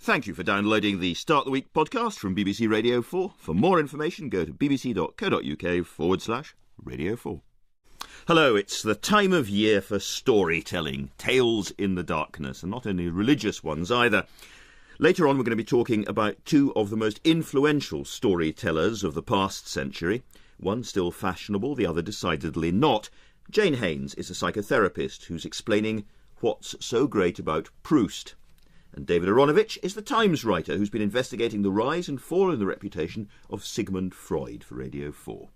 Thank you for downloading the Start the Week podcast from BBC Radio 4. For more information, go to bbc.co.uk/Radio 4. Hello, it's the time of year for storytelling, tales in the darkness, and not only religious ones either. Later on, we're going to be talking about two of the most influential storytellers of the past century. One still fashionable, the other decidedly not. Jane Haynes is a psychotherapist who's explaining what's so great about Proust. And David Aaronovitch is the Times writer who's been investigating the rise and fall in the reputation of Sigmund Freud for Radio 4.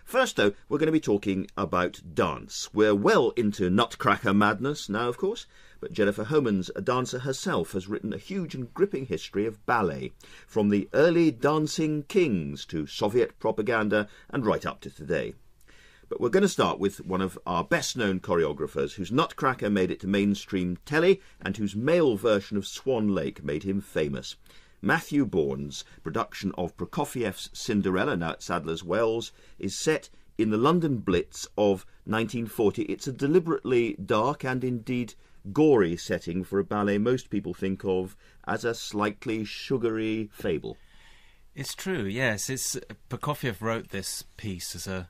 First, though, we're going to be talking about dance. We're well into nutcracker madness now, of course, but Jennifer Homans, a dancer herself, has written a huge and gripping history of ballet, from the early dancing kings to Soviet propaganda and right up to today. But we're going to start with one of our best-known choreographers, whose Nutcracker made it to mainstream telly and whose male version of Swan Lake made him famous. Matthew Bourne's production of Prokofiev's Cinderella, now at Sadler's Wells, is set in the London Blitz of 1940. It's a deliberately dark and indeed gory setting for a ballet most people think of as a slightly sugary fable. It's true, yes. Prokofiev wrote this piece as a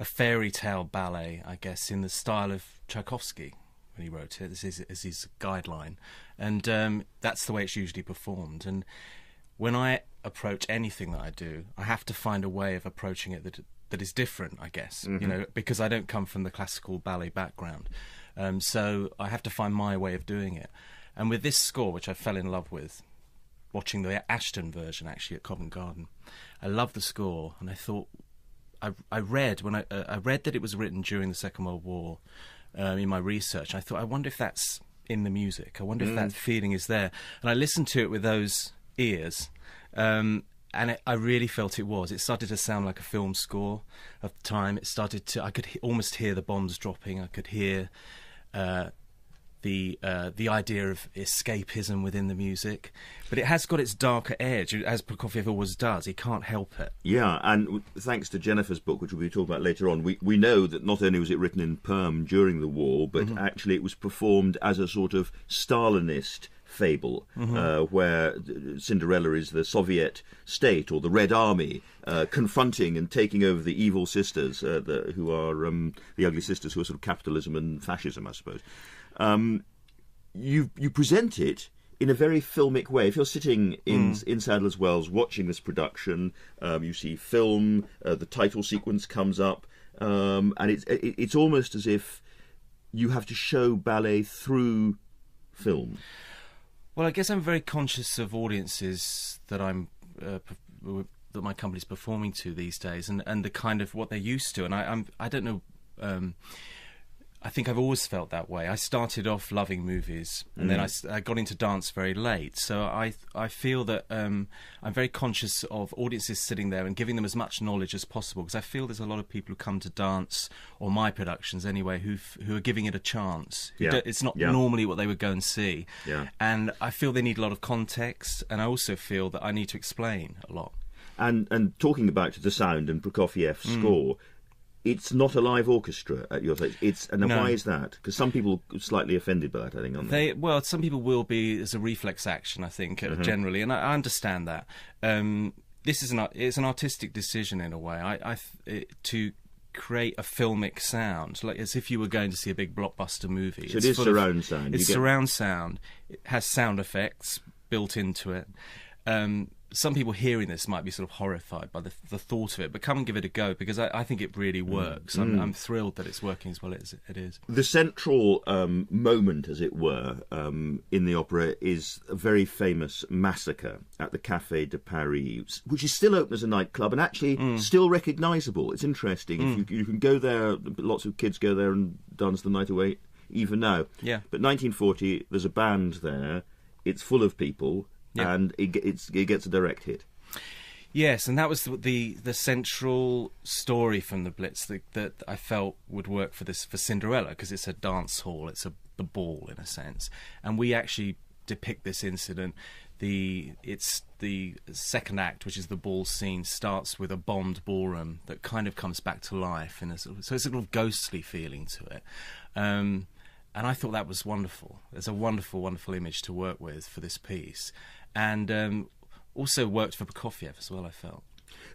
fairy tale ballet, I guess, in the style of Tchaikovsky when he wrote it. This is his guideline. And that's the way it's usually performed. And when I approach anything that I do, I have to find a way of approaching it that is different, I guess, because I don't come from the classical ballet background. So I have to find my way of doing it. And with this score, which I fell in love with, watching the Ashton version, actually, at Covent Garden, I loved the score, and I thought, I read that it was written during the Second World War in my research. I thought, I wonder if that's in the music. I wonder if that feeling is there. And I listened to it with those ears, and I really felt it was. It started to sound like a film score of the time. I could almost hear the bombs dropping. I could hear the idea of escapism within the music, but it has got its darker edge, as Prokofiev always does. He can't help it. Yeah, and thanks to Jennifer's book, which we'll be talking about later on, we know that not only was it written in Perm during the war, but actually it was performed as a sort of Stalinist fable, where Cinderella is the Soviet state or the Red Army confronting and taking over the evil sisters, who are the ugly sisters, who are sort of capitalism and fascism, I suppose. You present it in a very filmic way. If you're sitting in Sadler's Wells watching this production, you see film, the title sequence comes up, and it's almost as if you have to show ballet through film. Well, I guess I'm very conscious of audiences that that my company's performing to these days, and the kind of what they're used to. And I don't know. I think I've always felt that way. I started off loving movies, and then I got into dance very late. So I feel that I'm very conscious of audiences sitting there and giving them as much knowledge as possible, because I feel there's a lot of people who come to dance, or my productions anyway, who are giving it a chance. It's not normally what they would go and see. Yeah. And I feel they need a lot of context, and I also feel that I need to explain a lot. And talking about the sound and Prokofiev's score, it's not a live orchestra at your place. No. Why is that? Because some people are slightly offended by that, I think, aren't they? Well, some people will be as a reflex action, I think, generally, and I understand that. This is it's an artistic decision in a way. To create a filmic sound, like as if you were going to see a big blockbuster movie. So it is surround sound. It's surround sound. It has sound effects built into it. Some people hearing this might be sort of horrified by the thought of it, but come and give it a go, because I think it really works. I'm thrilled that it's working as well as it is. The central moment, as it were, in the opera is a very famous massacre at the Café de Paris, which is still open as a nightclub and actually still recognisable. It's interesting. If you can go there, lots of kids go there and dance the night away, even now. Yeah. But 1940, there's a band there. It's full of people. Yep. And it gets a direct hit. Yes, and that was the central story from the Blitz that I felt would work for Cinderella, because it's a dance hall, it's the ball in a sense, and we actually depict this incident. It's the second act, which is the ball scene, starts with a bombed ballroom that kind of comes back to life, so it's a sort of ghostly feeling to it. I thought that was wonderful. There's a wonderful, wonderful image to work with for this piece. And also worked for Prokofiev as well, I felt.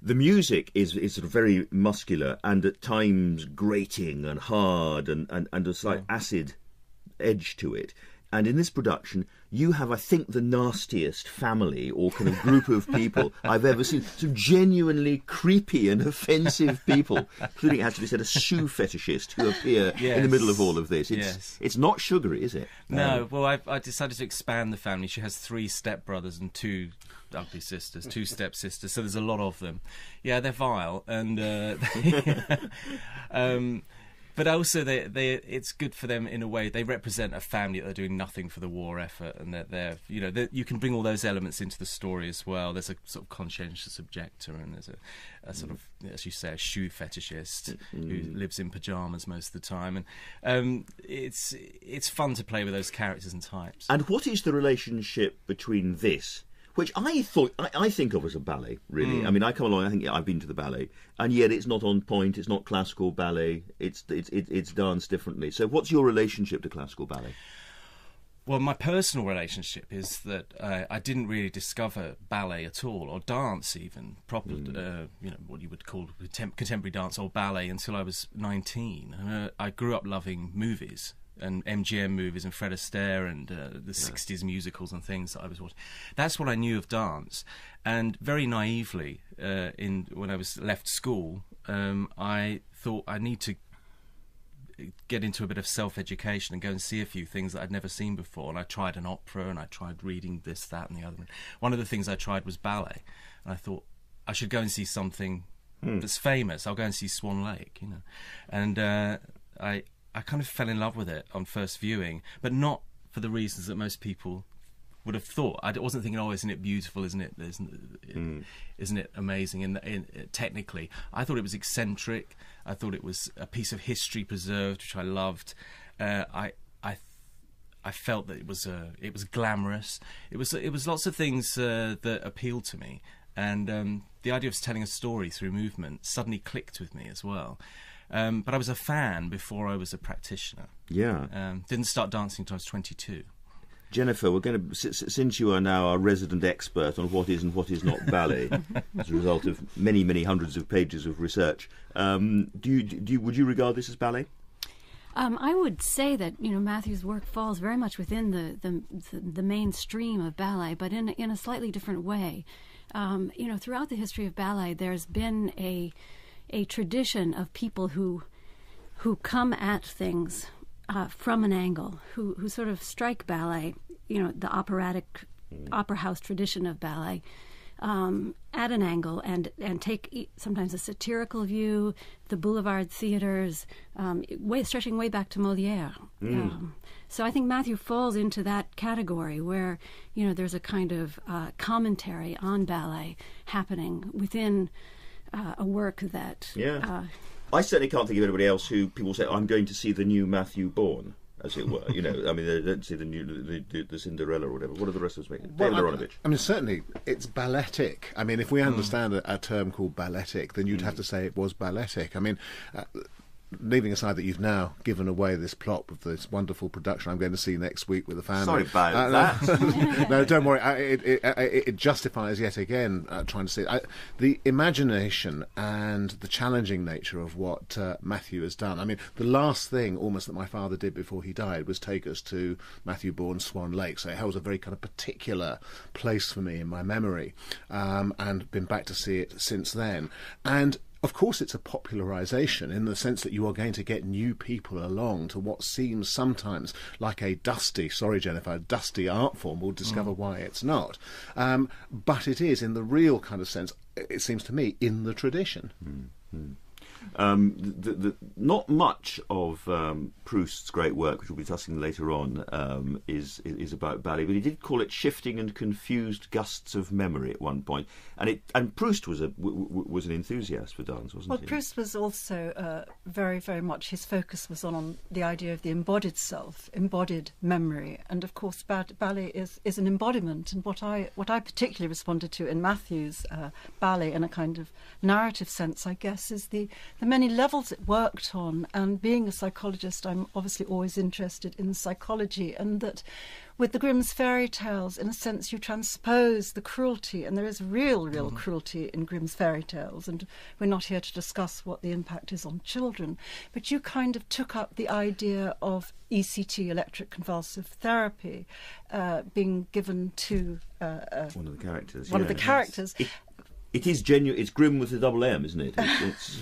The music is sort of very muscular and at times grating and hard and a slight acid edge to it. And in this production, you have, I think, the nastiest family or kind of group of people I've ever seen. Some genuinely creepy and offensive people, including, it has to be said, a shoe fetishist who appear in the middle of all of this. It's not sugary, is it? No, well, I decided to expand the family. She has 3 stepbrothers and 2 ugly sisters, 2 stepsisters, so there's a lot of them. Yeah, they're vile, and but also it's good for them in a way. They represent a family that are doing nothing for the war effort, and they're you can bring all those elements into the story as well. There's a sort of conscientious objector, and there's a sort of, as you say, a shoe fetishist who lives in pyjamas most of the time, and it's fun to play with those characters and types. And what is the relationship between this, which I think of as a ballet, really? I mean, I come along, I think I've been to the ballet, and yet it's not on point, it's not classical ballet, it's danced differently. So what's your relationship to classical ballet? Well, my personal relationship is that I didn't really discover ballet at all, or dance even, proper, what you would call contemporary dance or ballet, until I was 19. And, I grew up loving movies, and MGM movies and Fred Astaire and the 60s musicals and things that I was watching. That's what I knew of dance. And very naively, when I was left school, I thought I need to get into a bit of self-education and go and see a few things that I'd never seen before. And I tried an opera, and I tried reading this, that and the other. One of the things I tried was ballet. And I thought I should go and see something that's famous. I'll go and see Swan Lake, And I kind of fell in love with it on first viewing, but not for the reasons that most people would have thought. I wasn't thinking, isn't it beautiful, isn't it amazing technically. I thought it was eccentric. I thought it was a piece of history preserved, which I loved. I felt that it was glamorous. It was lots of things that appealed to me, and the idea of telling a story through movement suddenly clicked with me as well. But I was a fan before I was a practitioner. Yeah. Didn't start dancing until I was 22. Jennifer, we're going to, since you are now our resident expert on what is and what is not ballet, as a result of many, many hundreds of pages of research, would you regard this as ballet? I would say that Matthew's work falls very much within the mainstream of ballet, but in a slightly different way. Throughout the history of ballet, there's been a tradition of people who come at things from an angle, who sort of strike ballet, the operatic opera house tradition of ballet, at an angle and take sometimes a satirical view, the boulevard theaters, stretching way back to Molière. So I think Matthew falls into that category where, there's a kind of commentary on ballet happening within a work that... I certainly can't think of anybody else who people say, I'm going to see the new Matthew Bourne, as it were. I mean, they don't see the Cinderella or whatever. What are the rest of us making? Aaronovitch. I mean, certainly it's balletic. I mean, if we understand a term called balletic, then you'd have to say it was balletic. I mean... leaving aside that you've now given away this plot of this wonderful production I'm going to see next week with the family. Sorry about that. No, don't worry. It justifies yet again trying to see the imagination and the challenging nature of what Matthew has done. I mean, the last thing almost that my father did before he died was take us to Matthew Bourne's Swan Lake. So it holds a very kind of particular place for me in my memory, and been back to see it since then. And of course, it's a popularisation in the sense that you are going to get new people along to what seems sometimes like a dusty art form. We'll discover why it's not. But it is, in the real kind of sense, it seems to me, in the tradition. Not much of Proust's great work, which we'll be discussing later on, is about ballet, but he did call it shifting and confused gusts of memory at one point. And Proust was an enthusiast for dance, wasn't he? Well, Proust was also very, very much, his focus was on the idea of the embodied self, embodied memory, and of course ballet is an embodiment. And what I particularly responded to in Matthew's ballet, in a kind of narrative sense, I guess, is the the many levels it worked on. And being a psychologist, I'm obviously always interested in psychology, and that with the Grimm's fairy tales, in a sense, you transpose the cruelty, and there is real cruelty in Grimm's fairy tales, and we're not here to discuss what the impact is on children, but you kind of took up the idea of ECT, electric convulsive therapy, being given to one of the characters. One of the characters. It is genuine. It's Grimm with a double M, isn't it?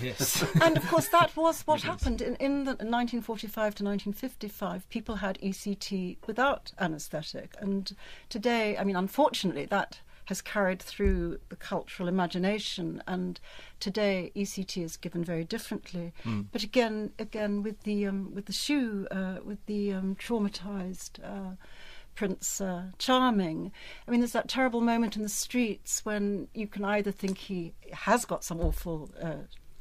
Yes. And of course, that was what happened in 1945 to 1955. People had ECT without anaesthetic, and today, I mean, unfortunately, that has carried through the cultural imagination, and today ECT is given very differently. But again, with the shoe, with the traumatized. Prince Charming. I mean, there's that terrible moment in the streets when you can either think he has got some awful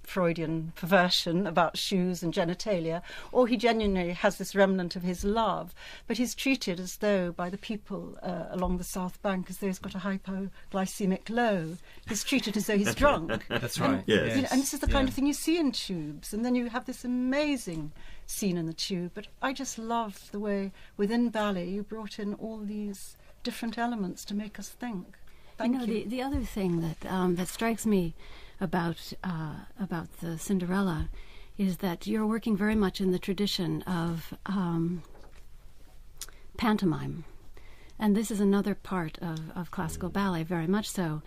Freudian perversion about shoes and genitalia, or he genuinely has this remnant of his love, but he's treated as though, by the people along the South Bank, as though he's got a hypoglycemic low. He's treated as though he's drunk. That's right. Yes. You know, and this is the kind of thing you see in tubes, and then you have this amazing scene in the tube. But I just love the way within ballet you brought in all these different elements to make us think. Thank you. The other thing that that strikes me about the Cinderella is that you're working very much in the tradition of pantomime, and this is another part of classical ballet, very much so,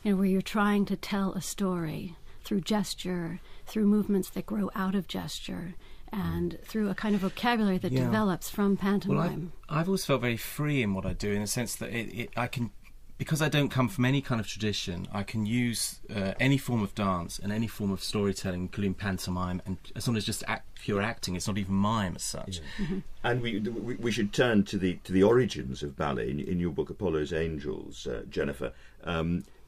you know, where you're trying to tell a story through gesture, through movements that grow out of gesture, and through a kind of vocabulary that develops from pantomime. Well, I've always felt very free in what I do, in the sense that I can, because I don't come from any kind of tradition, I can use any form of dance and any form of storytelling, including pantomime, and as long as just pure acting, it's not even mime as such. Yeah. And we should turn to the origins of ballet in your book Apollo's Angels, Jennifer.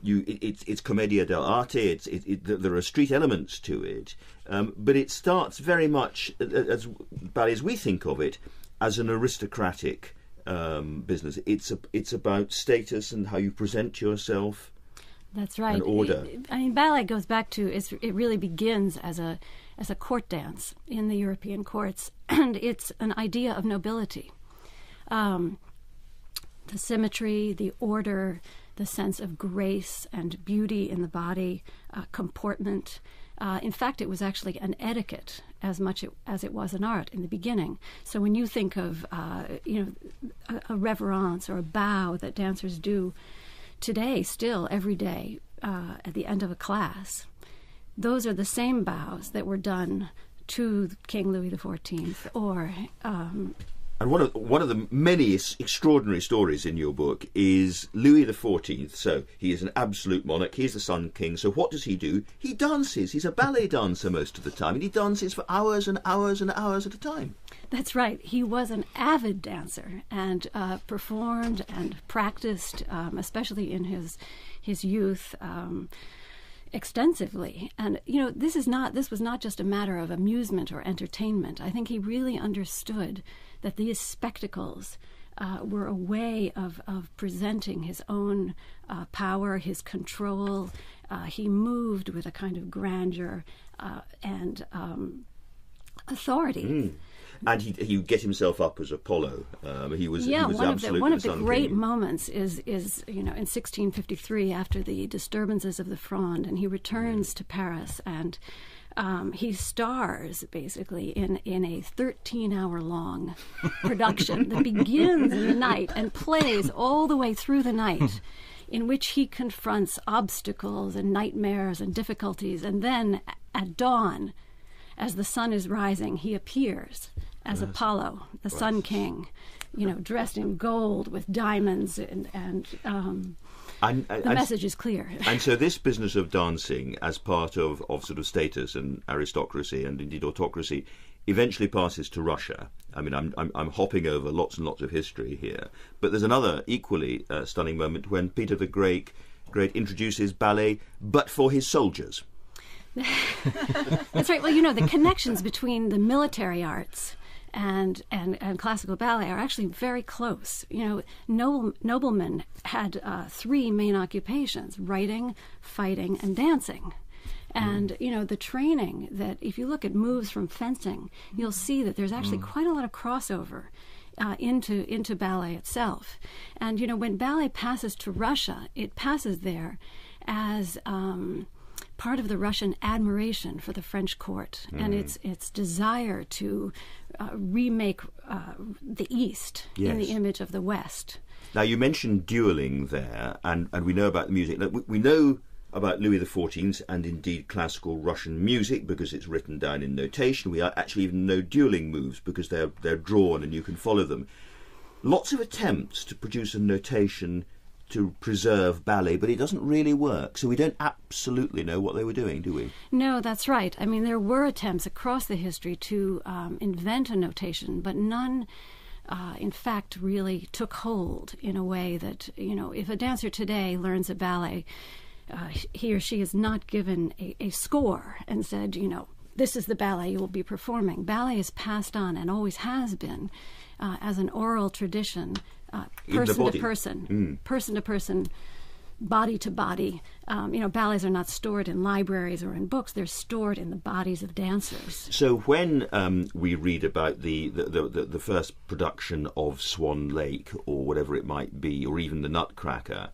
It's commedia dell'arte. There are street elements to it, but it starts very much as ballet as we think of it, as an aristocratic business. It's about status and how you present yourself. That's right. And order. I mean, ballet goes back to it really begins as a court dance in the European courts, and it's an idea of nobility, the symmetry, the order, the sense of grace and beauty in the body, comportment. In fact, it was actually an etiquette as much as it was an art in the beginning. So when you think of a reverence or a bow that dancers do today, still every day at the end of a class, those are the same bows that were done to King Louis XIV or. And one of the many extraordinary stories in your book is Louis XIV. So he is an absolute monarch. He's the Sun King. So what does he do? He dances. He's a ballet dancer most of the time, and he dances for hours and hours and hours at a time. That's right. He was an avid dancer and performed and practiced, especially in his youth. Extensively. And this was not just a matter of amusement or entertainment. I think he really understood that these spectacles were a way of presenting his own power, his control. He moved with a kind of grandeur and authority. And he would get himself up as Apollo. He was absolutely one of the Sun great King. moments is in 1653, after the disturbances of the Fronde, and he returns to Paris, and he stars basically in a 13-hour-long production that begins in the night and plays all the way through the night, in which he confronts obstacles and nightmares and difficulties, and then at dawn, as the sun is rising, he appears as Apollo, the Sun King, dressed in gold with diamonds, and the message is clear. And so this business of dancing as part of sort of status and aristocracy and indeed autocracy eventually passes to Russia. I mean, I'm hopping over lots and lots of history here, but there's another equally stunning moment when Peter the Great introduces ballet, but for his soldiers. That's right. Well, the connections between the military arts and classical ballet are actually very close. Noblemen had three main occupations: writing, fighting, and dancing. And, the training that, if you look at moves from fencing, you'll see that there's actually quite a lot of crossover into ballet itself. And, when ballet passes to Russia, it passes there as part of the Russian admiration for the French court and its desire to remake the East in the image of the West. Now, you mentioned dueling there, and we know about the music. We know about Louis XIV and indeed classical Russian music because it's written down in notation. We actually even know dueling moves because they're drawn and you can follow them. Lots of attempts to produce a notation to preserve ballet, but it doesn't really work. So we don't absolutely know what they were doing, do we? No, that's right. I mean, there were attempts across the history to invent a notation, but none in fact, really took hold in a way that, if a dancer today learns a ballet, he or she is not given a score and said, this is the ballet you will be performing. Ballet is passed on and always has been as an oral tradition, person to person, body to body. Ballets are not stored in libraries or in books. They're stored in the bodies of dancers. So when we read about the first production of Swan Lake or whatever it might be, or even the Nutcracker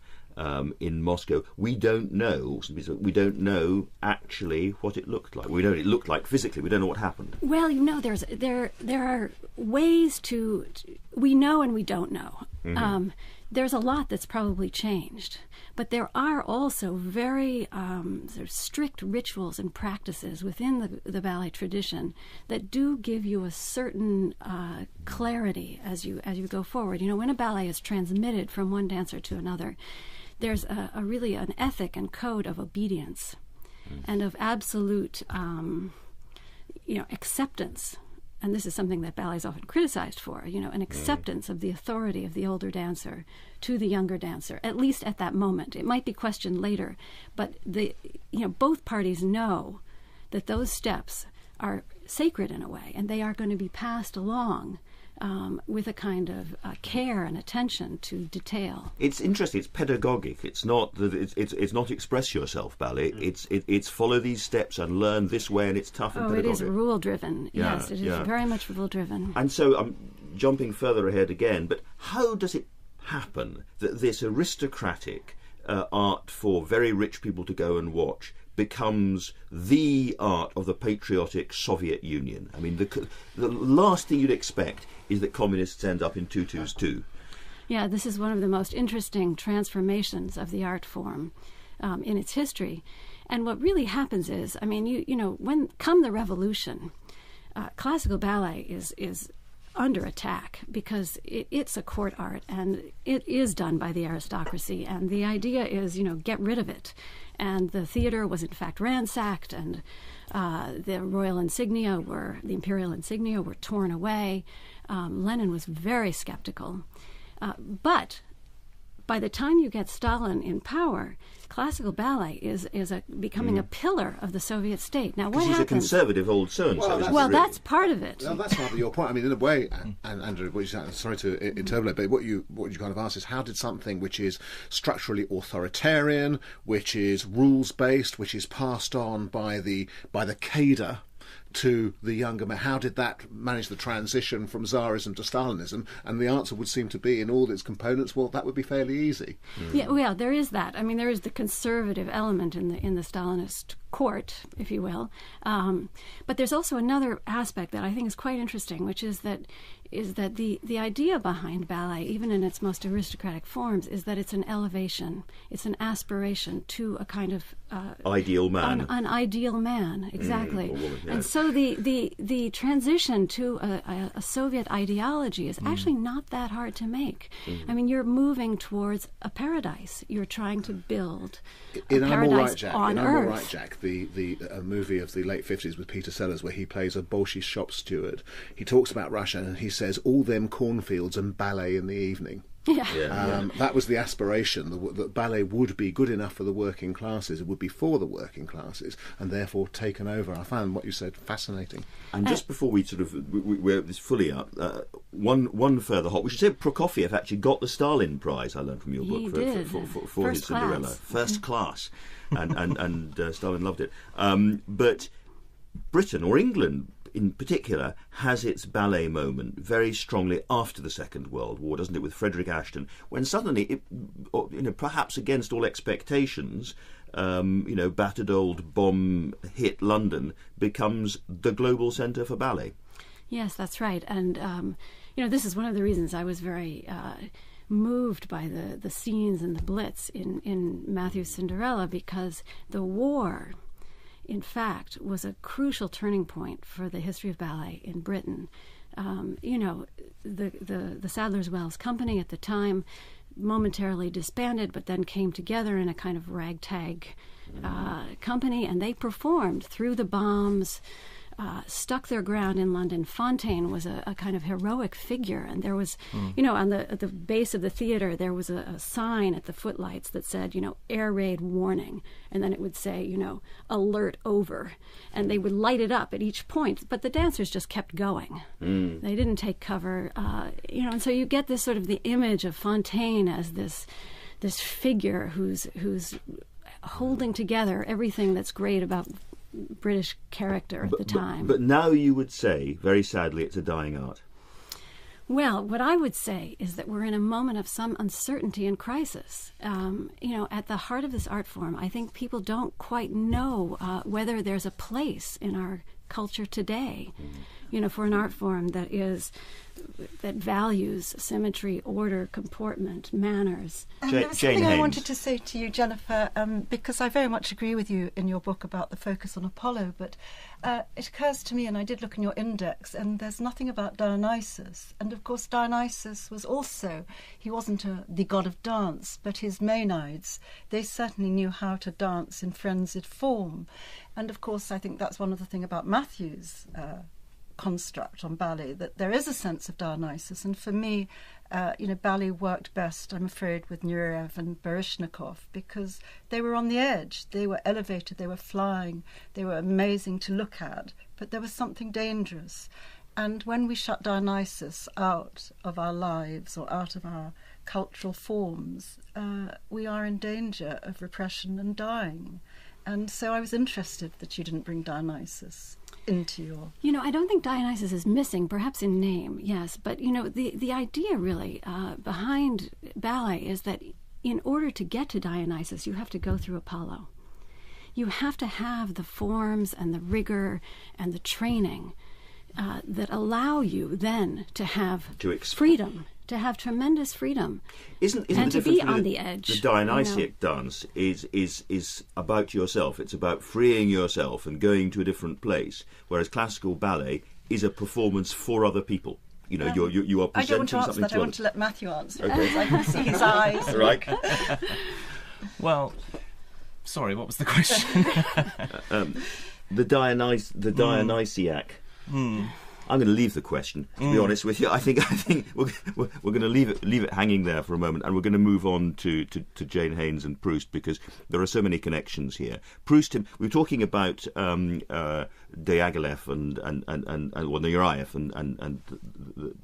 in Moscow, we don't know actually what it looked like. We know what it looked like physically. We don't know what happened. Well, there are ways to we know and we don't know. Mm-hmm. There's a lot that's probably changed, but there are also very sort of strict rituals and practices within the ballet tradition that do give you a certain clarity as you go forward. When a ballet is transmitted from one dancer to another, there's really an ethic and code of obedience and of absolute acceptance. And this is something that ballet is often criticized for, an acceptance of the authority of the older dancer to the younger dancer, at least at that moment. It might be questioned later, but both parties know that those steps are sacred in a way, and they are going to be passed along with a kind of care and attention to detail. It's interesting. It's pedagogic. It's not that it's not express yourself ballet. It's follow these steps and learn this way, and it's tough and pedagogic. It is rule driven. Yes, it is very much rule driven. And so I'm jumping further ahead again. But how does it happen that this aristocratic art for very rich people to go and watch becomes the art of the patriotic Soviet Union? I mean, the last thing you'd expect is that communists end up in tutus too. Yeah, this is one of the most interesting transformations of the art form in its history. And what really happens is, I mean, when come the revolution, classical ballet is under attack because it's a court art and it is done by the aristocracy. And the idea is, get rid of it. And the theater was in fact ransacked, and the imperial insignia were torn away. Lenin was very skeptical. But by the time you get Stalin in power, classical ballet is becoming a pillar of the Soviet state. Now, what happens? He's a conservative old so-and-so. Well, that's part of it. Well, that's rather your point. I mean, in a way, and Andrew, sorry to interpolate, but what you kind of ask is, how did something which is structurally authoritarian, which is rules-based, which is passed on by the cadre to the younger man, how did that manage the transition from Tsarism to Stalinism? And the answer would seem to be, in all its components, well, that would be fairly easy. Yeah, well, there is that. I mean, there is the conservative element in the Stalinist court, if you will. But there's also another aspect that I think is quite interesting, which is that the idea behind ballet, even in its most aristocratic forms, is that it's an elevation, it's an aspiration to a kind of ideal man. An ideal man, exactly. Woman, yeah. And so the transition to a Soviet ideology is actually not that hard to make. I mean, you're moving towards a paradise. You're trying to build a paradise on Earth. Right, Jack, the movie of the late 50s with Peter Sellers, where he plays a Bolshoi shop steward. He talks about Russia and he says, all them cornfields and ballet in the evening. That was the aspiration, that ballet would be good enough for the working classes, it would be for the working classes, and therefore taken over. I found what you said fascinating. And just before we sort of we're this fully up, one further hot. We should say Prokofiev actually got the Stalin Prize. I learned from your book for his Cinderella, first class, and Stalin loved it. But Britain, or England in particular, has its ballet moment very strongly after the Second World War, doesn't it, with Frederick Ashton, when suddenly, perhaps against all expectations, battered old bomb hit London becomes the global centre for ballet. Yes, that's right. And, this is one of the reasons I was very moved by the scenes and the Blitz in Matthew's Cinderella, because the war, in fact, was a crucial turning point for the history of ballet in Britain. The Sadler's Wells Company at the time momentarily disbanded, but then came together in a kind of ragtag company, and they performed through the bombs, stuck their ground in London. Fontaine was a kind of heroic figure, and there was, at the base of the theatre, there was a sign at the footlights that said, air raid warning, and then it would say, alert over, and they would light it up at each point, but the dancers just kept going. They didn't take cover, and so you get this sort of the image of Fontaine as this figure who's holding together everything that's great about British character at the time. But now you would say, very sadly, it's a dying art. Well, what I would say is that we're in a moment of some uncertainty and crisis. At the heart of this art form, I think people don't quite know whether there's a place in our culture today, for an art form that values symmetry, order, comportment, manners. There was something Haynes. I wanted to say to you, Jennifer, because I very much agree with you in your book about the focus on Apollo, but it occurs to me, and I did look in your index, and there's nothing about Dionysus. And of course Dionysus was also, he wasn't the god of dance, but his Maenades, they certainly knew how to dance in frenzied form. And of course I think that's one of the things about Matthew's construct on ballet, that there is a sense of Dionysus, and for me ballet worked best, I'm afraid, with Nureyev and Baryshnikov, because they were on the edge, they were elevated, they were flying, they were amazing to look at, but there was something dangerous. And when we shut Dionysus out of our lives or out of our cultural forms, we are in danger of repression and dying. And so I was interested that you didn't bring Dionysus into your... I don't think Dionysus is missing, perhaps in name, yes. But, the idea really behind ballet is that in order to get to Dionysus, you have to go through Apollo. You have to have the forms and the rigor and the training that allow you then to have freedom, to have tremendous freedom, and to be on the edge. The Dionysiac dance is about yourself. It's about freeing yourself and going to a different place, whereas classical ballet is a performance for other people. You are presenting something to I want to let Matthew answer, because I can see his eyes. Right. Well, sorry, what was the question? The Dionysiac. I'm going to leave the question, to be honest with you. I think we're going to leave it hanging there for a moment, and we're going to move on to Jane Haynes and Proust, because there are so many connections here. Proust, we were talking about Diaghilev and Nureyev and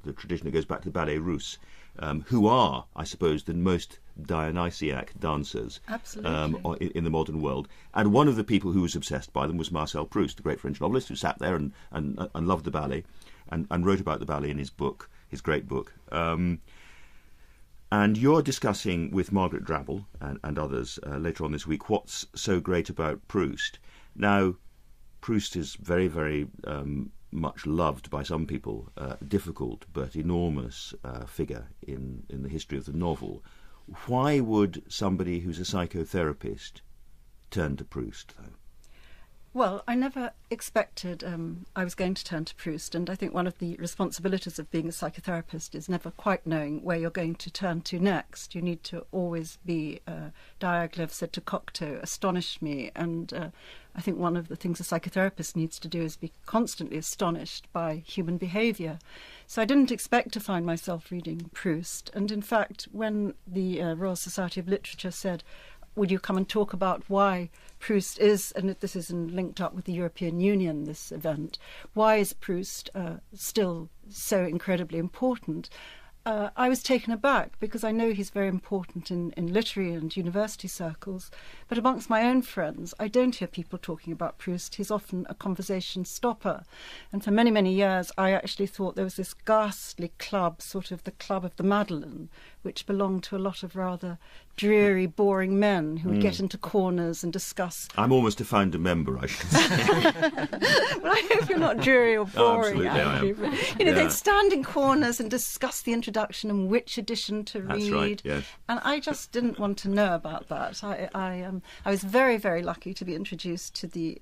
the tradition that goes back to the Ballet Russe, who are, I suppose, the most Dionysiac dancers in the modern world. And one of the people who was obsessed by them was Marcel Proust, the great French novelist, who sat there and loved the ballet and wrote about the ballet in his book, his great book. And you're discussing with Margaret Drabble and others later on this week what's so great about Proust. Now, Proust is very, very much loved by some people, difficult but enormous figure in the history of the novel. Why would somebody who's a psychotherapist turn to Proust, though? Well, I never expected I was going to turn to Proust, and I think one of the responsibilities of being a psychotherapist is never quite knowing where you're going to turn to next. You need to always be, Diaghilev said to Cocteau, astonish me, and I think one of the things a psychotherapist needs to do is be constantly astonished by human behaviour. So I didn't expect to find myself reading Proust. And in fact, when the Royal Society of Literature said, would you come and talk about why Proust is, and this is linked up with the European Union, this event, why is Proust still so incredibly important? I was taken aback because I know he's very important in literary and university circles, but amongst my own friends, I don't hear people talking about Proust. He's often a conversation stopper. And for many, many years, I actually thought there was this ghastly club, sort of the Club of the Madeleine, which belonged to a lot of rather dreary, boring men who would get into corners and discuss... I'm almost a founder member, I should say. Well, I hope you're not dreary or boring, Andrew. But, they'd stand in corners and discuss the introduction and which edition to read. That's right, yes. And I just didn't want to know about that. I was very, very lucky to be introduced to the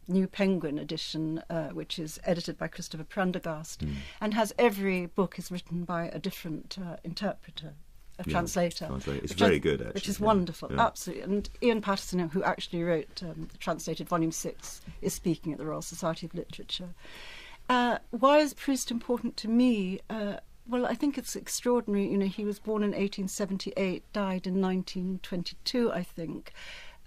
New Penguin edition, which is edited by Christopher Prendergast, and has every book is written by a different interpreter, a translator. It's very good, actually. Which is wonderful, absolutely. And Ian Patterson, who actually wrote translated Volume 6, is speaking at the Royal Society of Literature. Why is Proust important to me? Well, I think it's extraordinary. He was born in 1878, died in 1922, I think.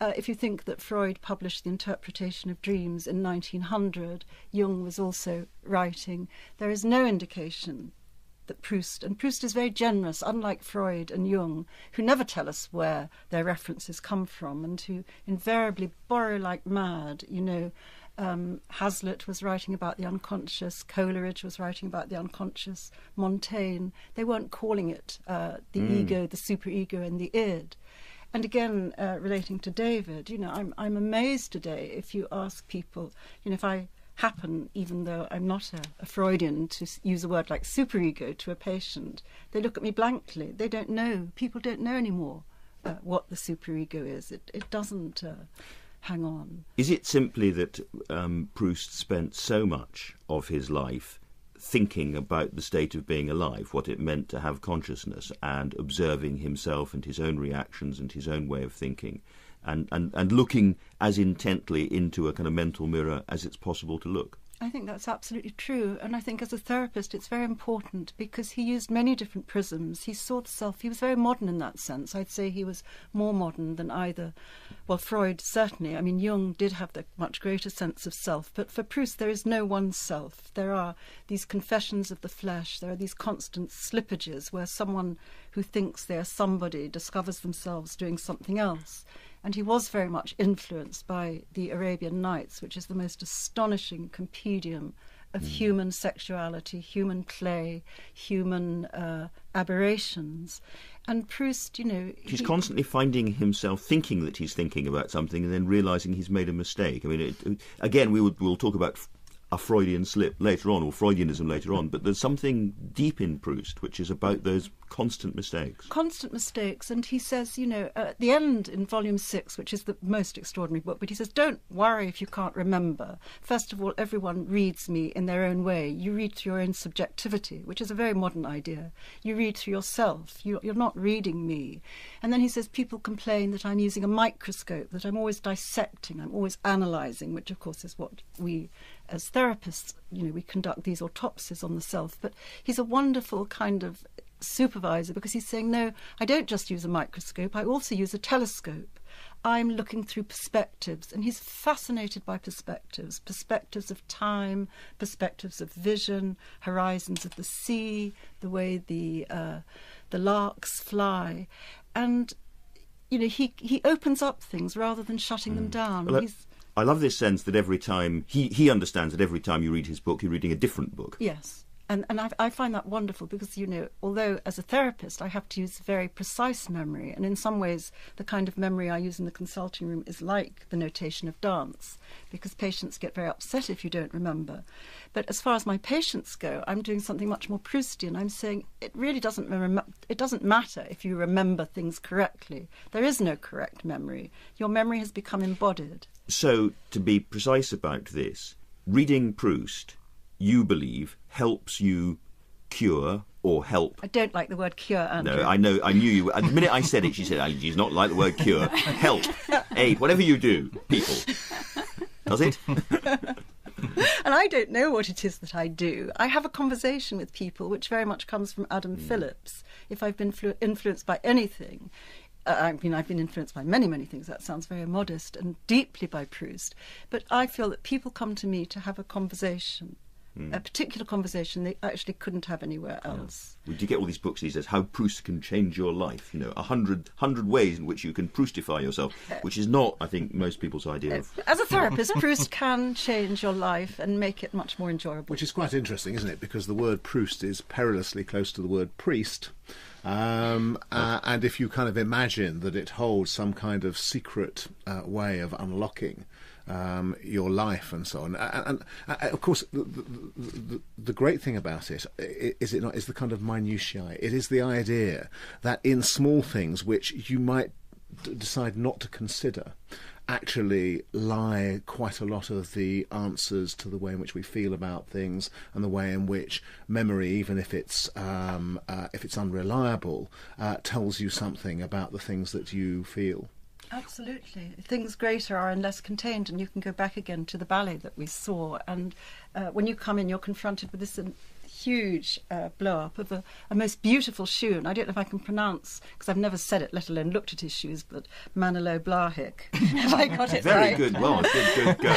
If you think that Freud published The Interpretation of Dreams in 1900, Jung was also writing, there is no indication that Proust is very generous, unlike Freud and Jung, who never tell us where their references come from and who invariably borrow like mad. Hazlitt was writing about the unconscious, Coleridge was writing about the unconscious, Montaigne. They weren't calling it the ego, the superego and the id. And again, relating to David, I'm amazed today if you ask people, if I happen, even though I'm not a Freudian, to use a word like superego to a patient, they look at me blankly. They don't know. People don't know anymore what the superego is. It doesn't hang on. Is it simply that Proust spent so much of his life thinking about the state of being alive, what it meant to have consciousness, and observing himself and his own reactions and his own way of thinking, and looking as intently into a kind of mental mirror as it's possible to look? I think that's absolutely true, and I think as a therapist it's very important because he used many different prisms. He saw the self. He was very modern in that sense. I'd say he was more modern than either. Well, Freud, certainly. I mean, Jung did have the much greater sense of self, but for Proust there is no one self. There are these confessions of the flesh. There are these constant slippages where someone who thinks they are somebody discovers themselves doing something else. And he was very much influenced by the Arabian Nights, which is the most astonishing compendium of human sexuality, human play, human aberrations. And Proust, he's constantly finding himself thinking that he's thinking about something and then realising he's made a mistake. I mean, again, we'll talk about a Freudian slip later on, or Freudianism later on, but there's something deep in Proust which is about those constant mistakes. Constant mistakes, and he says, at the end in Volume 6, which is the most extraordinary book, but he says, don't worry if you can't remember. First of all, everyone reads me in their own way. You read through your own subjectivity, which is a very modern idea. You read through yourself. You're not reading me. And then he says, people complain that I'm using a microscope, that I'm always dissecting, I'm always analysing, which of course is what we as therapists, we conduct these autopsies on the self. But he's a wonderful kind of supervisor because he's saying, no, I don't just use a microscope, I also use a telescope. I'm looking through perspectives, and he's fascinated by perspectives of time, perspectives of vision, horizons of the sea, the way the larks fly. And, he opens up things rather than shutting them down. Well, I love this sense that every time he understands that every time you read his book, you're reading a different book. Yes. And I find that wonderful because, although as a therapist I have to use very precise memory, and in some ways the kind of memory I use in the consulting room is like the notation of dance, because patients get very upset if you don't remember. But as far as my patients go, I'm doing something much more Proustian. I'm saying it really doesn't matter if you remember things correctly. There is no correct memory. Your memory has become embodied. So, to be precise about this, reading Proust, you believe, helps you cure or help... I don't like the word cure, Andrew. No, I know, I knew you... The minute I said it, she said, she's not like the word cure. Help, aid, whatever you do, people. Does it? And I don't know what it is that I do. I have a conversation with people, which very much comes from Adam Phillips. If I've been influenced by anything, I've been influenced by many, many things. That sounds very modest, and deeply by Proust. But I feel that people come to me to have a conversation, a particular conversation they actually couldn't have anywhere else. Well, do you get all these books these days, How Proust Can Change Your Life? 100 ways in which you can Proustify yourself, which is not, I think, most people's idea of... As a therapist, Proust can change your life and make it much more enjoyable. Which is quite interesting, isn't it? Because the word Proust is perilously close to the word priest. And if you kind of imagine that it holds some kind of secret way of unlocking your life and so on, and of course the great thing about it is the kind of minutiae. It is the idea that in small things which you might decide not to consider actually lie quite a lot of the answers to the way in which we feel about things, and the way in which memory, even if it's unreliable, tells you something about the things that you feel. Absolutely. Things greater are and less contained, and you can go back again to the ballet that we saw, and when you come in, you're confronted with this huge blow-up of a most beautiful shoe, and I don't know if I can pronounce, because I've never said it, let alone looked at his shoes, but Manolo Blahik. Have I got it Very right? good, well, good go.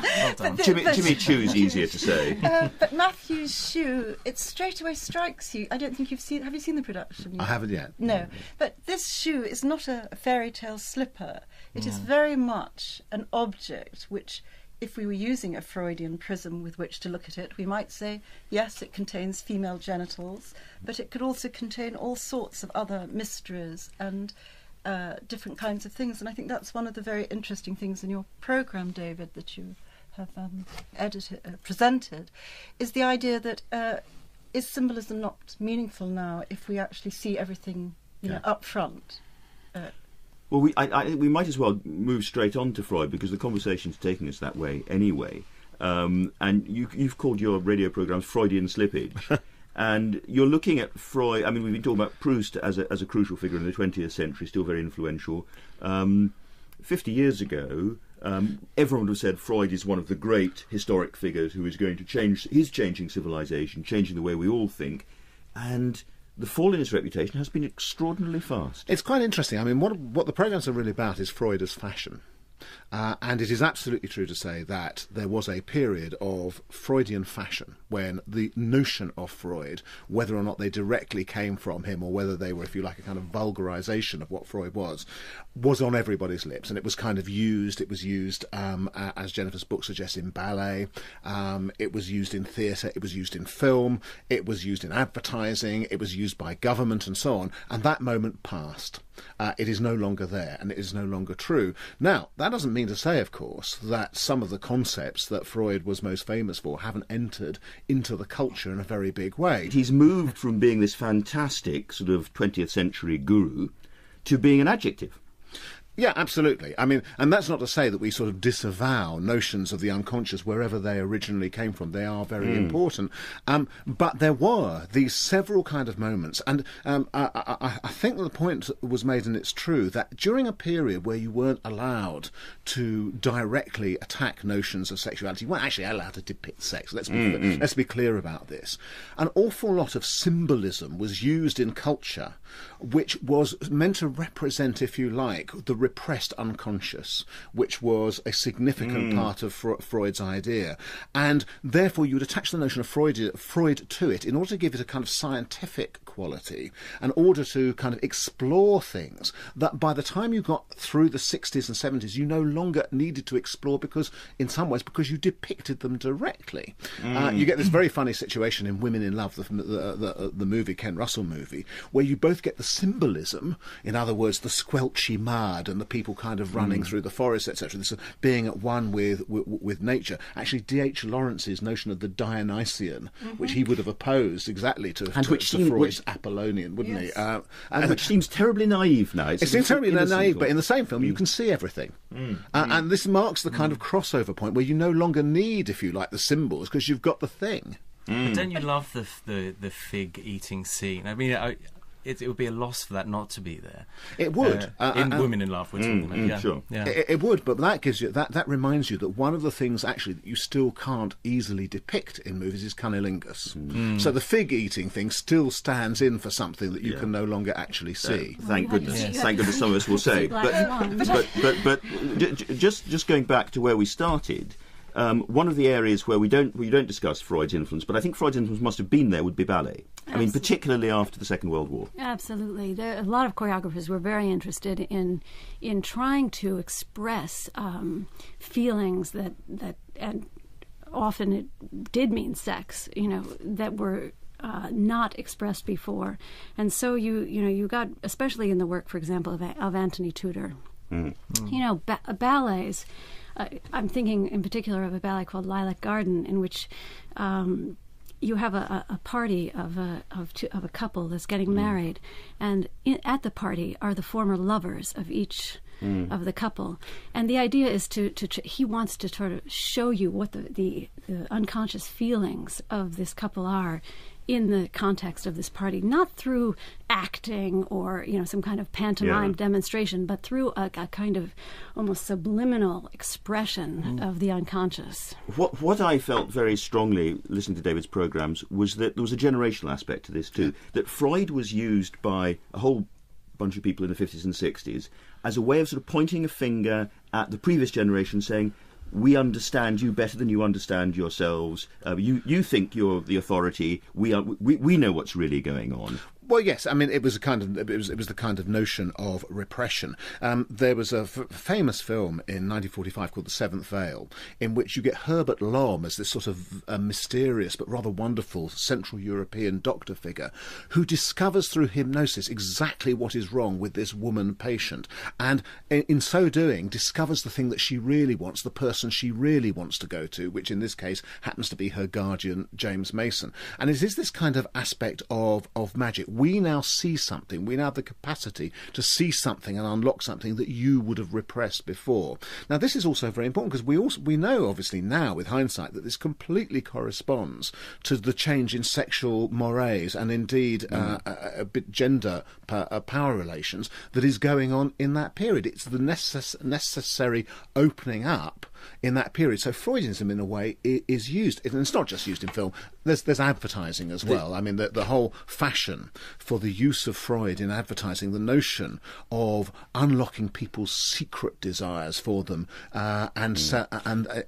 Well done. Jimmy Choo is easier to say. But Matthew's shoe, it straight away strikes you. I don't think you've seen... Have you seen the production? I haven't yet. No. But this shoe is not a fairy tale slipper. It is very much an object which... If we were using a Freudian prism with which to look at it, we might say, yes, it contains female genitals, but it could also contain all sorts of other mysteries and different kinds of things. And I think that's one of the very interesting things in your programme, David, that you have presented, is the idea that is symbolism not meaningful now if we actually see everything, up front? Well, we might as well move straight on to Freud, because the conversation's taking us that way anyway. And you've called your radio programmes Freudian Slippage. And you're looking at Freud... I mean, we've been talking about Proust as a crucial figure in the 20th century, still very influential. 50 years ago, everyone would have said Freud is one of the great historic figures who is going to change... He's changing civilization, changing the way we all think. And... the fall in his reputation has been extraordinarily fast. It's quite interesting. I mean, what the programmes are really about is Freud as fashion. And it is absolutely true to say that there was a period of Freudian fashion when the notion of Freud, whether or not they directly came from him or whether they were, if you like, a kind of vulgarisation of what Freud was on everybody's lips. And it was kind of used, as Jennifer's book suggests, in ballet, it was used in theatre, it was used in film, it was used in advertising, it was used by government and so on. And that moment passed. It is no longer there, and it is no longer true. Now, that doesn't mean to say, of course, that some of the concepts that Freud was most famous for haven't entered into the culture in a very big way. He's moved from being this fantastic sort of 20th century guru to being an adjective. Yeah, absolutely. I mean, and that's not to say that we sort of disavow notions of the unconscious wherever they originally came from. They are very important. But there were these several kind of moments. And I think that the point was made, and it's true, that during a period where you weren't allowed to directly attack notions of sexuality, you weren't actually allowed to depict sex. Let's be clear about this. An awful lot of symbolism was used in culture, which was meant to represent, if you like, the repressed unconscious, which was a significant part of Freud's idea. And therefore you would attach the notion of Freud to it in order to give it a kind of scientific quality, in order to kind of explore things that by the time you got through the 60s and 70s you no longer needed to explore, because in some ways because you depicted them directly. You get this very funny situation in Women in Love, the movie, Ken Russell movie, where you both get the symbolism, in other words the squelchy mud and the people kind of running through the forest, etc. This being at one with nature. Actually, D.H. Lawrence's notion of the Dionysian, which he would have opposed exactly to Freud's Apollonian, wouldn't he? And which seems terribly naive now. It seems terribly naive, but in the same film you can see everything. And this marks the kind of crossover point where you no longer need, if you like, the symbols, because you've got the thing. But don't you love the fig eating scene? I mean, it would be a loss for that not to be there. It would. In Women in Love, we're talking about. Yeah, sure. Yeah. It would, but that gives you that reminds you that one of the things actually that you still can't easily depict in movies is cunnilingus. So the fig eating thing still stands in for something that you can no longer actually see. Thank goodness. Thank goodness some of us will say. But just going back to where we started. One of the areas where we don't discuss Freud's influence, but I think Freud's influence must have been there, would be ballet. Absolutely. I mean, particularly after the Second World War. Absolutely. A lot of choreographers were very interested in trying to express feelings that and often it did mean sex, that were not expressed before. And so you got, especially in the work, for example, of Anthony Tudor, ballets. I'm thinking in particular of a ballet called Lilac Garden, in which you have a party of a couple that's getting married, and at the party are the former lovers of each of the couple, and the idea is he wants to sort of show you what the unconscious feelings of this couple are in the context of this party, not through acting or some kind of pantomime demonstration, but through a kind of almost subliminal expression of the unconscious. What I felt very strongly listening to David's programmes was that there was a generational aspect to this too, that Freud was used by a whole bunch of people in the 50s and 60s as a way of sort of pointing a finger at the previous generation, saying, we understand you better than you understand yourselves. You think you're the authority. We know what's really going on. Well, yes. I mean, it was the kind of notion of repression. There was a famous film in 1945 called The Seventh Veil, in which you get Herbert Lom as this sort of mysterious but rather wonderful Central European doctor figure who discovers through hypnosis exactly what is wrong with this woman patient, and in so doing discovers the thing that she really wants, the person she really wants to go to, which in this case happens to be her guardian, James Mason. And it is this kind of aspect of magic. We now see something. We now have the capacity to see something and unlock something that you would have repressed before. Now, this is also very important because we know, obviously, now with hindsight, that this completely corresponds to the change in sexual mores and indeed a bit gender power relations that is going on in that period. It's the necessary opening up in that period. So Freudianism, in a way, is used. And it's not just used in film. There's advertising as well. I mean, the whole fashion for the use of Freud in advertising, the notion of unlocking people's secret desires for them, and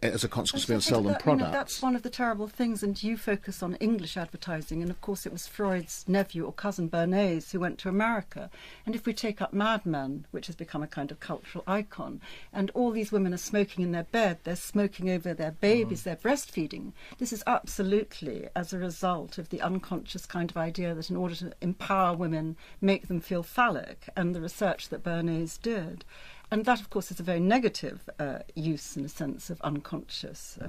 as a consequence, being able to sell them products. That's one of the terrible things. And you focus on English advertising, and of course, it was Freud's nephew or cousin Bernays who went to America. And if we take up Mad Men, which has become a kind of cultural icon, and all these women are smoking in their bed, they're smoking over their babies, they're breastfeeding. This is absolutely as a result of the unconscious kind of idea that in order to empower women, make them feel phallic, and the research that Bernays did. And that, of course, is a very negative use, in a sense, of unconscious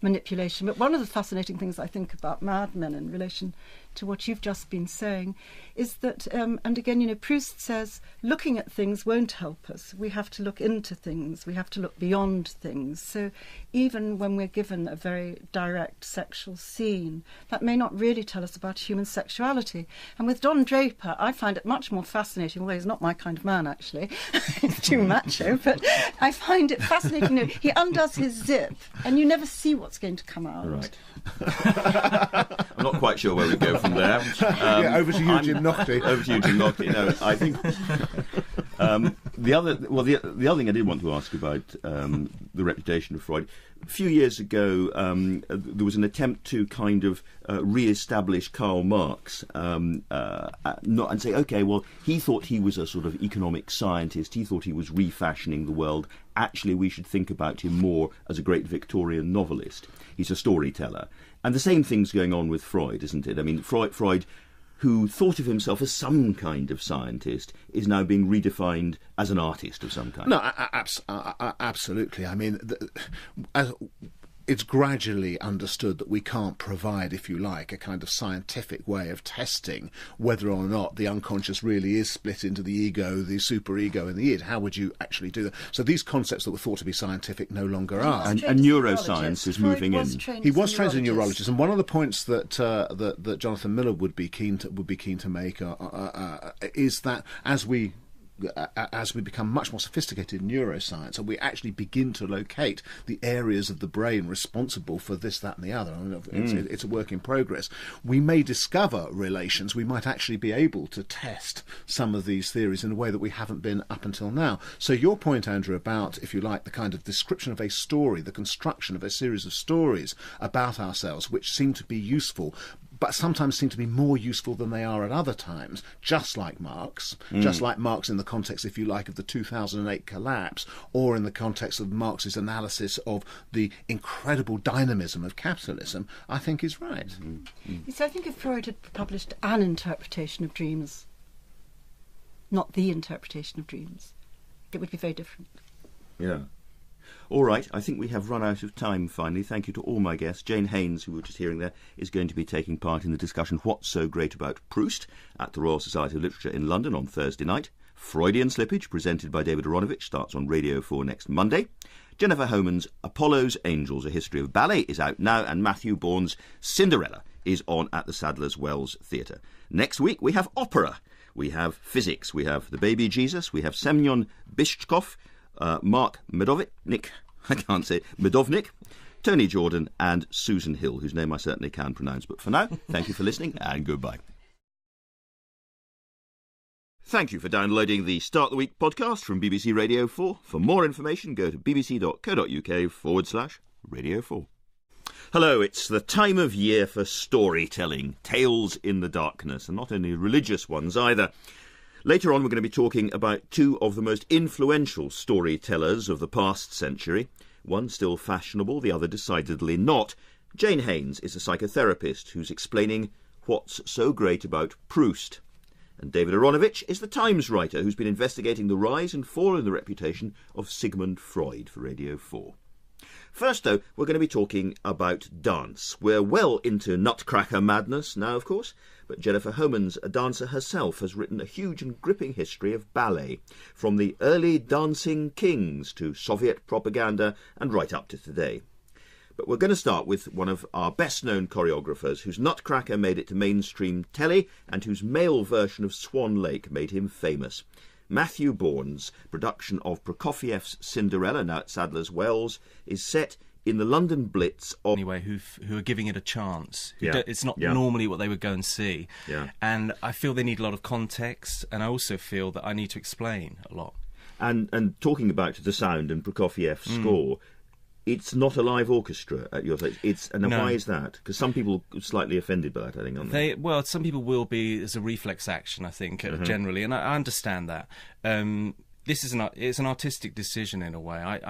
manipulation. But one of the fascinating things I think about Mad Men in relation to what you've just been saying is that, and again, Proust says, looking at things won't help us. We have to look into things. We have to look beyond things. So even when we're given a very direct sexual scene, that may not really tell us about human sexuality. And with Don Draper, I find it much more fascinating, although he's not my kind of man, actually. He's too macho, but I find it fascinating. He undoes his zip, and you never see what's going to come out. Right. I'm not quite sure where we go from there. Over to you, Jim Naughty. Over to you, Jim Naughty. No, I think the other thing I did want to ask about the reputation of Freud. A few years ago, there was an attempt to kind of re-establish Karl Marx, and say, okay, well, he thought he was a sort of economic scientist. He thought he was refashioning the world. Actually, we should think about him more as a great Victorian novelist. He's a storyteller. And the same thing's going on with Freud, isn't it? I mean, Freud, who thought of himself as some kind of scientist, is now being redefined as an artist of some kind. No, absolutely. I mean, it's gradually understood that we can't provide, if you like, a kind of scientific way of testing whether or not the unconscious really is split into the ego, the superego, and the id. How would you actually do that? So these concepts that were thought to be scientific no longer are. And neuroscience is moving in. He was trained as a neurologist, and one of the points that that Jonathan Miller would be keen to make is that as we become much more sophisticated in neuroscience and we actually begin to locate the areas of the brain responsible for this, that and the other, it's a work in progress, we may discover relations. We might actually be able to test some of these theories in a way that we haven't been up until now. So your point, Andrew, about, if you like, the kind of description of a story, the construction of a series of stories about ourselves, which seem to be useful, but sometimes seem to be more useful than they are at other times, just like Marx in the context, if you like, of the 2008 collapse, or in the context of Marx's analysis of the incredible dynamism of capitalism, I think is right. You see, I think if Freud had published an interpretation of dreams, not the interpretation of dreams, it would be very different. Yeah. All right, I think we have run out of time finally. Thank you to all my guests. Jane Haynes, who we were just hearing there, is going to be taking part in the discussion What's So Great About Proust at the Royal Society of Literature in London on Thursday night. Freudian Slippage, presented by David Aaronovitch, starts on Radio 4 next Monday. Jennifer Homans' Apollo's Angels, A History of Ballet is out now, and Matthew Bourne's Cinderella is on at the Sadler's Wells Theatre. Next week we have opera, we have physics, we have The Baby Jesus, we have Semyon Bishchkov, Mark Medovnik, Tony Jordan and Susan Hill, whose name I certainly can pronounce. But for now, thank you for listening and goodbye. Thank you for downloading the Start the Week podcast from BBC Radio 4. For more information, go to bbc.co.uk/Radio 4. Hello, it's the time of year for storytelling, tales in the darkness, and not only religious ones either. Later on, we're going to be talking about two of the most influential storytellers of the past century. One still fashionable, the other decidedly not. Jane Haynes is a psychotherapist who's explaining what's so great about Proust. And David Aaronovitch is the Times writer who's been investigating the rise and fall in the reputation of Sigmund Freud for Radio 4. First, though, we're going to be talking about dance. We're well into Nutcracker madness now, of course, but Jennifer Homans, a dancer herself, has written a huge and gripping history of ballet, from the early dancing kings to Soviet propaganda and right up to today. But we're going to start with one of our best-known choreographers, whose Nutcracker made it to mainstream telly and whose male version of Swan Lake made him famous. Matthew Bourne's production of Prokofiev's Cinderella, now at Sadler's Wells, is set in the London Blitz of... Anyway, who are giving it a chance. It's not normally what they would go and see. Yeah. And I feel they need a lot of context, and I also feel that I need to explain a lot. And talking about the sound and Prokofiev's score, it's not a live orchestra at your place. No. Why is that? Because some people are slightly offended by that, I think, aren't they? Well, some people will be as a reflex action, I think, generally, and I understand that. This is it's an artistic decision in a way.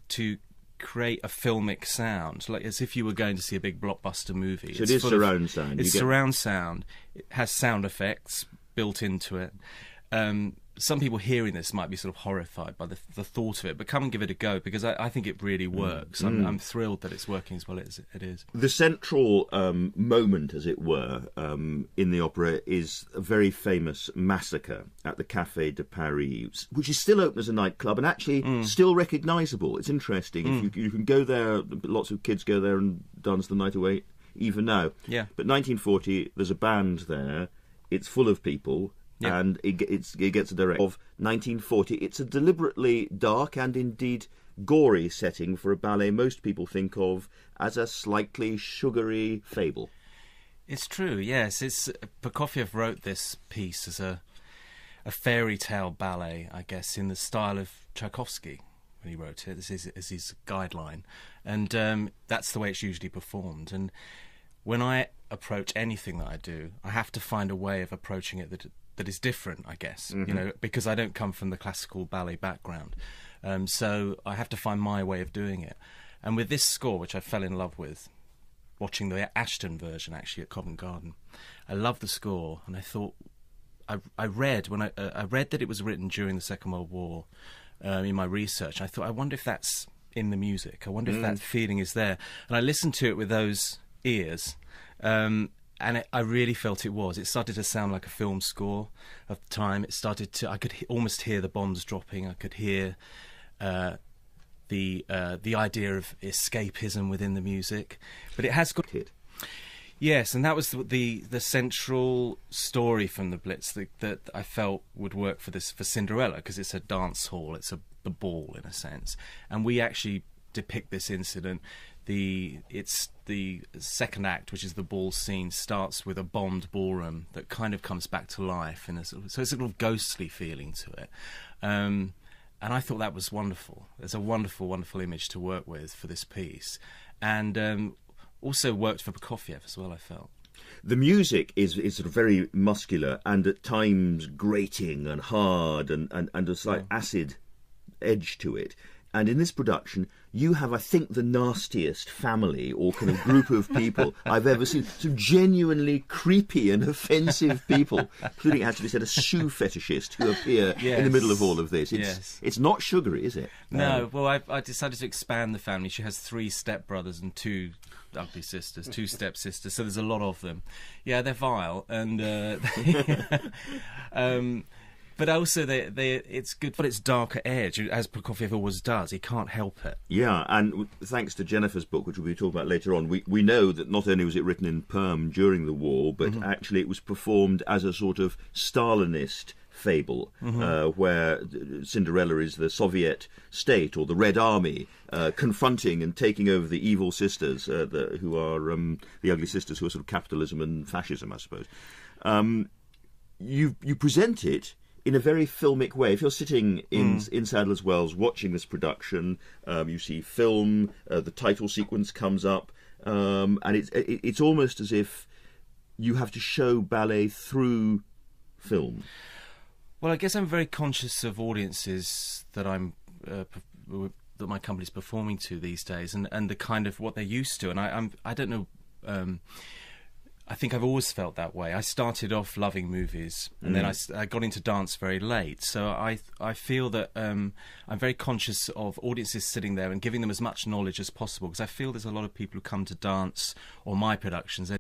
To create a filmic sound, like as if you were going to see a big blockbuster movie. So it is surround sound. It's surround sound. It has sound effects built into it. Some people hearing this might be sort of horrified by the thought of it, but come and give it a go, because I think it really works. I'm thrilled that it's working as well as it is. The central moment, as it were, in the opera is a very famous massacre at the Café de Paris, which is still open as a nightclub and actually still recognisable. It's interesting. If you can go there, lots of kids go there and dance the night away, even now. Yeah. But 1940, there's a band there. It's full of people. Yep. And it gets a direct of 1940. It's a deliberately dark and indeed gory setting for a ballet most people think of as a slightly sugary fable. It's true, yes. Prokofiev wrote this piece as a fairy tale ballet, I guess, in the style of Tchaikovsky when he wrote it. This is his guideline. And that's the way it's usually performed. And when I approach anything that I do, I have to find a way of approaching it that is different, I guess, because I don't come from the classical ballet background. So I have to find my way of doing it. And with this score, which I fell in love with, watching the Ashton version, actually, at Covent Garden, I love the score, and I thought... I read that it was written during the Second World War in my research. I thought, I wonder if in the music. I wonder if that feeling is there. And I listened to it with those ears, and I really felt it was. It started to sound like a film score of the time. It started to. I could almost hear the bombs dropping. I could hear the idea of escapism within the music. But it has got it. Yes, and that was the central story from the Blitz that I felt would work for Cinderella, because it's a dance hall, it's the ball in a sense, and we actually depict this incident. It's the second act, which is the ball scene, starts with a bombed ballroom that kind of comes back to life, so it's a little ghostly feeling to it. And I thought that was wonderful. There's a wonderful, wonderful image to work with for this piece, and also worked for Prokofiev as well, I felt. The music is sort of very muscular and at times grating and hard and a slight acid edge to it. And in this production, you have, I think, the nastiest family or kind of group of people I've ever seen. Some genuinely creepy and offensive people, including, it has to be said, a shoe fetishist who appear in the middle of all of this. It's not sugary, is it? No. Well, I decided to expand the family. She has 3 stepbrothers and 2 ugly sisters, 2 stepsisters. So there's a lot of them. Yeah, they're vile, and but also, it's good for its darker edge, as Prokofiev always does. He can't help it. Yeah, and thanks to Jennifer's book, which we'll be talking about later on, we know that not only was it written in Perm during the war, but actually it was performed as a sort of Stalinist fable, where Cinderella is the Soviet state or the Red Army confronting and taking over the evil sisters, who are the ugly sisters, who are sort of capitalism and fascism, I suppose. You present it in a very filmic way. If you're sitting in Sadler's Wells watching this production, you see film, the title sequence comes up, and it's almost as if you have to show ballet through film. Well, I guess I'm very conscious of audiences that that my company's performing to these days, and the kind of what they're used to. And I don't know. I think I've always felt that way. I started off loving movies, and then I got into dance very late. So I feel that I'm very conscious of audiences sitting there and giving them as much knowledge as possible, because I feel there's a lot of people who come to dance or my productions